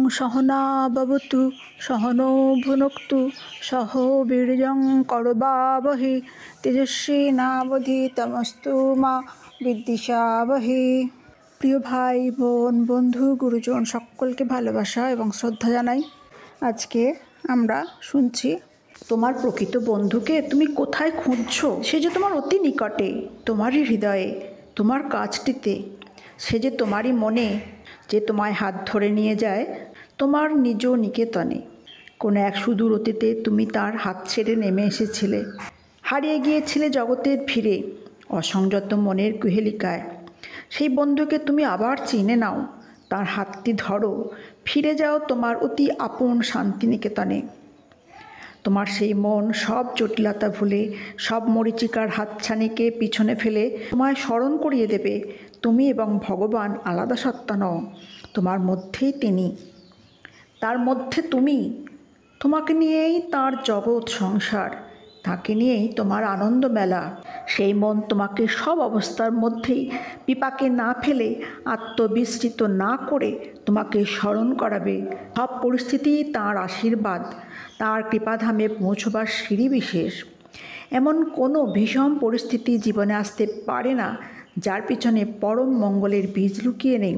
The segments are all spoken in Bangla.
सहना भवतु सहनो भुनक्तु सह वीर्यं करवावहै तेजस्विनावधीतमस्तु मा विद्विषावहै। প্রিয় ভাই বোন বন্ধু গুরুজন সকলকে ভালোবাসা এবং শ্রদ্ধা জানাই। আজকে আমরা শুনছি তোমার প্রকৃত বন্ধুকে তুমি কোথায় খুঁজছো। সে যে তোমার অতি নিকটে, তোমারই হৃদয়ে, তোমার কাছটিতে। সে যে তোমারই মনে, যে তোমায় হাত ধরে নিয়ে যায় তোমার নিজ নিকেতনে। কোনো এক সুদূর অতীতে তুমি তার হাত ছেড়ে নেমে এসেছিলে, হারিয়ে গিয়েছিলে জগতের ভিড়ে, অসংযত মনের কুহেলিকায়। সেই বন্ধুকে তুমি আবার চিনে নাও, তার হাতটি ধরো, ফিরে যাও তোমার অতি আপন শান্তিনিকেতনে। তোমার সেই মন সব জটিলতা ভুলে, সব মরীচিকার হাতছানিকে পিছনে ফেলে তোমায় স্মরণ করিয়ে দেবে তুমি এবং ভগবান আলাদা সত্তা নও, তোমার মধ্যেই তিনি, তার মধ্যে তুমি। তোমাকে নিয়েই তার জগৎ সংসার, তাকে নিয়েই তোমার আনন্দ মেলা। সেই মন তোমাকে সব অবস্থার মধ্যেই বিপাকে না ফেলে, আত্মবিস্মৃত না করে তোমাকে স্মরণ করাবে। সব পরিস্থিতিই তাঁর আশীর্বাদ, তাঁর কৃপাধামে পৌঁছবার সিঁড়ি বিশেষ। এমন কোনো ভীষণ পরিস্থিতি জীবনে আসতে পারে না যার পিছনে পরম মঙ্গলের বীজ লুকিয়ে নেই।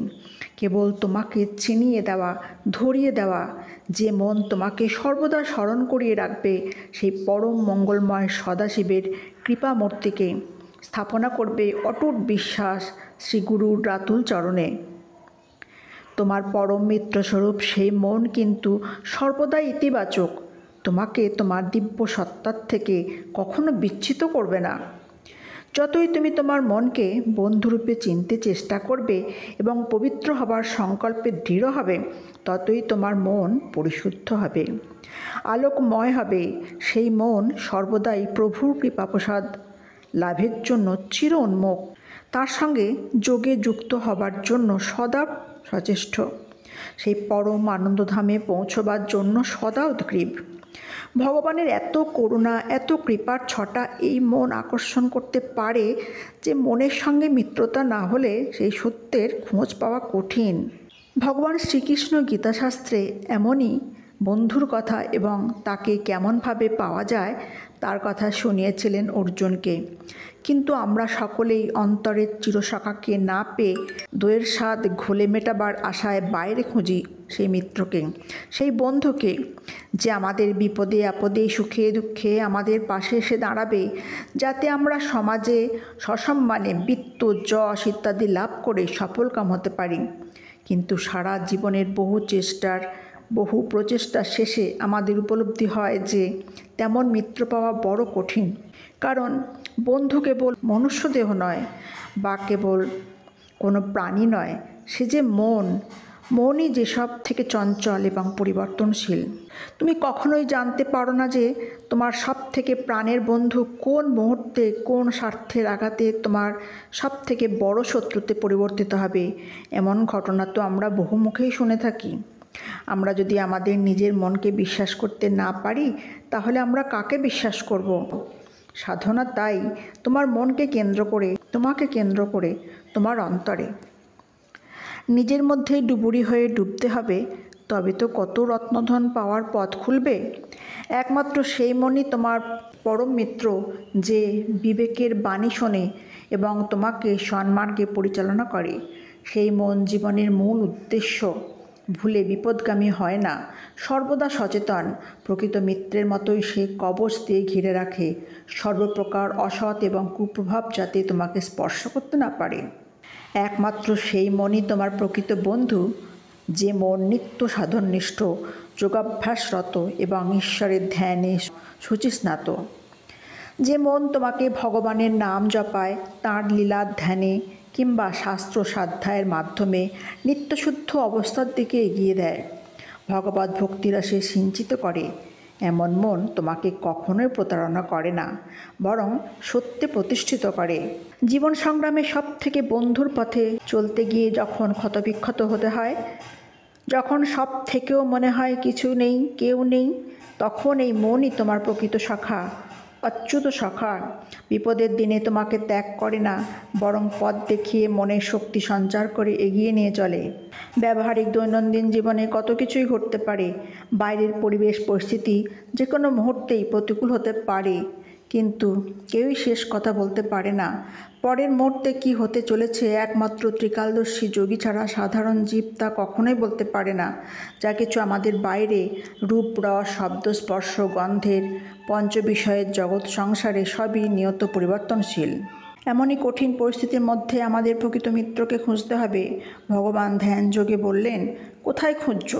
কেবল তোমাকে চিনিয়ে দেওয়া, ধরিয়ে দেওয়া, যে মন তোমাকে সর্বদা স্মরণ করিয়ে রাখবে সেই পরম মঙ্গলময় সদাশিবের কৃপামূর্তিকে, স্থাপনা করবে অটুট বিশ্বাস শ্রীগুরুর রাতুল চরণে। তোমার পরম মিত্রস্বরূপ সেই মন কিন্তু সর্বদাই ইতিবাচক, তোমাকে তোমার দিব্য সত্তার থেকে কখনো বিচ্যুত করবে না। যতই তুমি তোমার মনকে বন্ধুরূপে চিনতে চেষ্টা করবে এবং পবিত্র হবার সংকল্পে দৃঢ় হবে, ততই তোমার মন পরিশুদ্ধ হবে, আলোকময় হবে। সেই মন সর্বদাই প্রভুর কৃপাপ্রসাদ লাভের জন্য চির উন্মুখ, তার সঙ্গে যোগে যুক্ত হবার জন্য সদা সচেষ্ট, সেই পরম আনন্দধামে পৌঁছবার জন্য সদা উদ্গ্রীব। ভগবানের এত করুণা, এত কৃপার ছটা এই মন আকর্ষণ করতে পারে যে মনের সঙ্গে মিত্রতা না হলে সেই সত্যের খোঁজ পাওয়া কঠিন। ভগবান শ্রীকৃষ্ণ গীতাশাস্ত্রে এমনই বন্ধুর কথা এবং তাকে কেমনভাবে পাওয়া যায় তার কথা শুনিয়েছিলেন অর্জুনকে। কিন্তু আমরা সকলেই অন্তরের চিরসখাকে না পেয়ে দইয়ের স্বাদ ঘোলে মেটাবার আশায় বাইরে খুঁজি সেই মিত্রকে, সেই বন্ধুকে, যে আমাদের বিপদে আপদে সুখে দুঃখে আমাদের পাশে এসে দাঁড়াবে, যাতে আমরা সমাজে সসম্মানে বিত্ত যশ ইত্যাদি লাভ করে সফলকাম হতে পারি। কিন্তু সারা জীবনের বহু প্রচেষ্টার শেষে আমাদের উপলব্ধি হয় যে তেমন মিত্র পাওয়া বড় কঠিন। কারণ বন্ধু কেবল মনুষ্যদেহ নয় বা কেবল কোনো প্রাণী নয়, সে যে মনই যেসব থেকে চঞ্চল এবং পরিবর্তনশীল। তুমি কখনোই জানতে পারো না যে তোমার সব থেকে প্রাণের বন্ধু কোন মুহূর্তে কোন স্বার্থের আঘাতে তোমার সব থেকে বড় শত্রুতে পরিবর্তিত হবে। এমন ঘটনা তো আমরা বহুমুখেই শুনে থাকি। আমরা যদি আমাদের নিজের মনকে বিশ্বাস করতে না পারি, তাহলে আমরা কাকে বিশ্বাস করব? সাধনা তাই তোমার মনকে কেন্দ্র করে, তোমাকে কেন্দ্র করে, তোমার অন্তরে। নিজের মধ্যেই ডুবুরি হয়ে ডুবতে হবে, তবে তো কত রত্নধন পাওয়ার পথ খুলবে। একমাত্র সেই মনই তোমার পরম মিত্র, যে বিবেকের বাণী শোনে এবং তোমাকে সন্মার্গে পরিচালনা করে। সেই মন জীবনের মূল উদ্দেশ্য ভুলে বিপদগামী হয় না, সর্বদা সচেতন। প্রকৃত মিত্রের মতোই সে কবচ দিয়ে ঘিরে রাখে সর্বপ্রকার অসৎ এবং কুপ্রভাব যাতে তোমাকে স্পর্শ করতে না পারে। একমাত্র সেই মনই তোমার প্রকৃত বন্ধু, যে মন নিত্য সাধননিষ্ঠ, যোগাভ্যাসরত এবং ঈশ্বরের ধ্যানে শুচিস্নাত। যে মন তোমাকে ভগবানের নাম জপায়, তাঁর লীলার ধ্যানে কিংবা শাস্ত্র স্বাধ্যায়ের মাধ্যমে নিত্যশুদ্ধ অবস্থার দিকে এগিয়ে দেয়, ভগবত ভক্তিরসে সিঞ্চিত করে, এমন মন তোমাকে কখনোই প্রতারণা করে না, বরং সত্যে প্রতিষ্ঠিত করে। জীবন সংগ্রামে সব থেকে বন্ধুর পথে চলতে গিয়ে যখন ক্ষতবিক্ষত হতে হয়, যখন সব থেকেও মনে হয় কিছু নেই, কেউ নেই, তখন এই মনই তোমার প্রকৃত সখা, অচ্যুত সখা বিপদের দিনে তোমাকে ত্যাগ করে না, বরং পথ দেখিয়ে মনের শক্তি সঞ্চার করে এগিয়ে নিয়ে চলে। ব্যবহারিক দৈনন্দিন জীবনে কত কিছুই ঘটতে পারে। বাইরের পরিবেশ পরিস্থিতি যে কোনো মুহূর্তেই প্রতিকূল হতে পারে, কিন্তু কেউই শেষ কথা বলতে পারে না। পরের মুহূর্তে কি হতে চলেছে একমাত্র ত্রিকালদর্শী যোগী ছাড়া সাধারণ জীব তা কখনোই বলতে পারে না। যা কিছু আমাদের বাইরে, রূপ, রস, শব্দ, স্পর্শ, গন্ধের পঞ্চবিষয়ের জগৎ সংসারে সবই নিয়ত পরিবর্তনশীল। এমনই কঠিন পরিস্থিতির মধ্যে আমাদের প্রকৃত মিত্রকে খুঁজতে হবে। ভগবান ধ্যান যোগে বললেন, কোথায় খুঁজছ?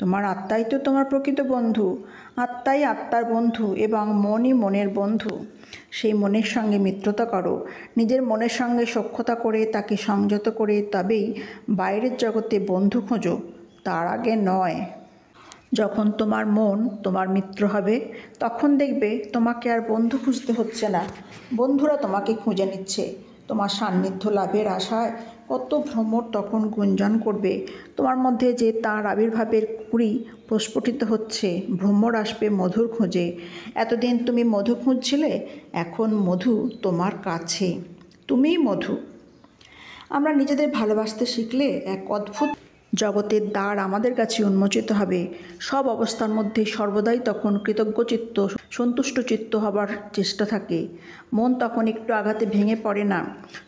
তোমার আত্মাই তো তোমার প্রকৃত বন্ধু। আত্মাই আত্মার বন্ধু এবং মনই মনের বন্ধু। সেই মনের সঙ্গে মিত্রতা করো। নিজের মনের সঙ্গে সখ্যতা করে তাকে সংযত করে তবেই বাইরের জগতে বন্ধু খোঁজো, তার আগে নয়। যখন তোমার মন তোমার মিত্র হবে তখন দেখবে তোমাকে আর বন্ধু খুঁজতে হচ্ছে না, বন্ধুরা তোমাকে খুঁজে নিচ্ছে। তোমার সান্নিধ্য লাভের আশায় কত ভ্রমর তখন গুঞ্জন করবে। তোমার মধ্যে যে তাঁর আবির্ভাবের কুড়ি প্রস্ফুটিত হচ্ছে, ভ্রমর আসবে মধুর খোঁজে। এতদিন তুমি মধু খুঁজছিলে, এখন মধু তোমার কাছে, তুমিই মধু। আমরা নিজেদের ভালোবাসতে শিখলে এক অদ্ভুত জগতের দ্বার আমাদের কাছে উন্মোচিত হবে। সব অবস্থার মধ্যে সর্বদাই তখন কৃতজ্ঞচিত্ত, সন্তুষ্ট চিত্ত হবার চেষ্টা থাকে। মন তখন একটু আঘাতে ভেঙে পড়ে না।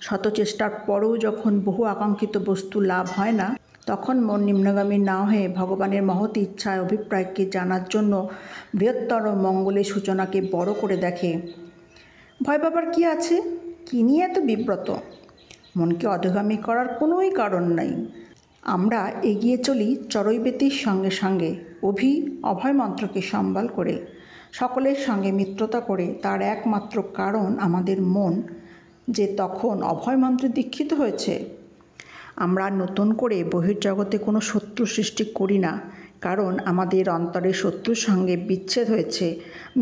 শত চেষ্টার পরেও যখন বহু আকাঙ্ক্ষিত বস্তু লাভ হয় না, তখন মন নিম্নগামী না হয়ে ভগবানের মহৎ ইচ্ছায় অভিপ্রায়কে জানার জন্য বৃহত্তর মঙ্গলের সূচনাকে বড় করে দেখে। ভয় পাবার কি আছে? কি নিয়ে এত বিব্রত? মনকে অধোগামী করার কোনোই কারণ নাই। আমরা এগিয়ে চলি চরৈবেতির সঙ্গে সঙ্গে, অভয় মন্ত্রকে সম্বল করে, সকলের সঙ্গে মিত্রতা করে। তার একমাত্র কারণ আমাদের মন যে তখন অভয় মন্ত্রে দীক্ষিত হয়েছে। আমরা নতুন করে বহির্জগতে কোনো শত্রু সৃষ্টি করি না, কারণ আমাদের অন্তরের শত্রুর সঙ্গে বিচ্ছেদ হয়েছে,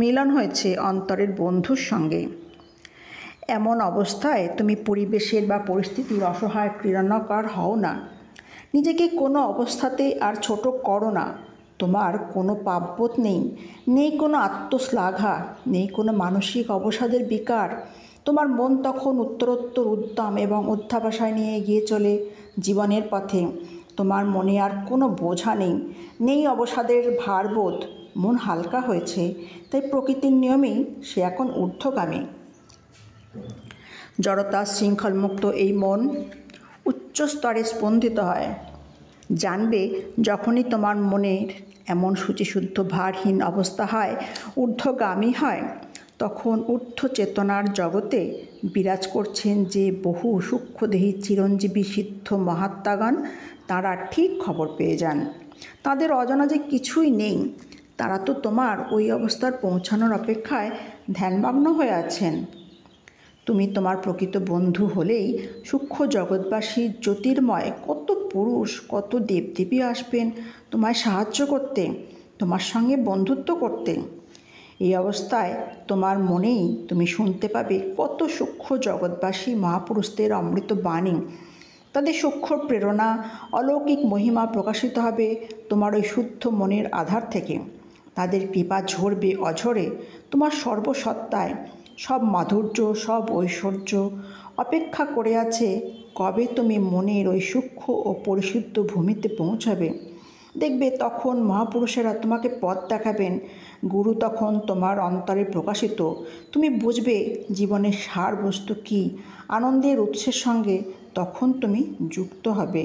মিলন হয়েছে অন্তরের বন্ধুর সঙ্গে। এমন অবস্থায় তুমি পরিবেশের বা পরিস্থিতির অসহায় ক্রীড়নকার হও না। নিজেকে কোনো অবস্থাতেই আর ছোট করো না। তোমার কোনো পাপবোধ নেই, নেই কোনো আত্মশ্লাঘা, নেই কোনো মানসিক অবসাদের বিকার। তোমার মন তখন উত্তরোত্তর উদ্যম এবং অধ্যাবসায় নিয়ে এগিয়ে চলে জীবনের পথে। তোমার মনে আর কোনো বোঝা নেই, নেই অবসাদের ভারবোধ। মন হালকা হয়েছে, তাই প্রকৃতির নিয়মেই সে এখন ঊর্ধ্বগামী। জড়তা শৃঙ্খলমুক্ত এই মন উচ্চ স্তরে স্পন্দিত হয়। জানবে যখনই তোমার মনের এমন শুচিশুদ্ধ ভারহীন অবস্থা হয়, ঊর্ধ্বগামী হয়, তখন ঊর্ধ্ব চেতনার জগতে বিরাজ করছেন যে বহু সূক্ষ্মদেহী চিরঞ্জীবী সিদ্ধ মহাত্মাগণ। তাঁরা ঠিক খবর পেয়ে যান। তাদের অজানা যে কিছুই নেই। তারা তো তোমার ওই অবস্থার পৌঁছানোর অপেক্ষায় ধ্যানমগ্ন হয়ে আছেন। তুমি তোমার প্রকৃত বন্ধু হলেই সূক্ষ্ম জগৎবাসী জ্যোতির্ময় কত পুরুষ, কত দেবদেবী আসবেন তোমায় সাহায্য করতে, তোমার সঙ্গে বন্ধুত্ব করতে। এই অবস্থায় তোমার মনেই তুমি শুনতে পাবে কত সূক্ষ্ম জগৎবাসী মহাপুরুষদের অমৃত বাণী। তাদের সূক্ষ্ম প্রেরণা, অলৌকিক মহিমা প্রকাশিত হবে তোমার ওই শুদ্ধ মনের আধার থেকে। তাদের কৃপা ঝরবে অঝরে তোমার সর্বসত্তায়। সব মাধুর্য, সব ঐশ্বর্য অপেক্ষা করে আছে কবে তুমি মনের ওই সূক্ষ্ম ও পরিশুদ্ধ ভূমিতে পৌঁছাবে। দেখবে তখন মহাপুরুষেরা তোমাকে পথ দেখাবেন। গুরু তখন তোমার অন্তরে প্রকাশিত। তুমি বুঝবে জীবনের সার বস্তু কী। আনন্দের উৎসের সঙ্গে তখন তুমি যুক্ত হবে।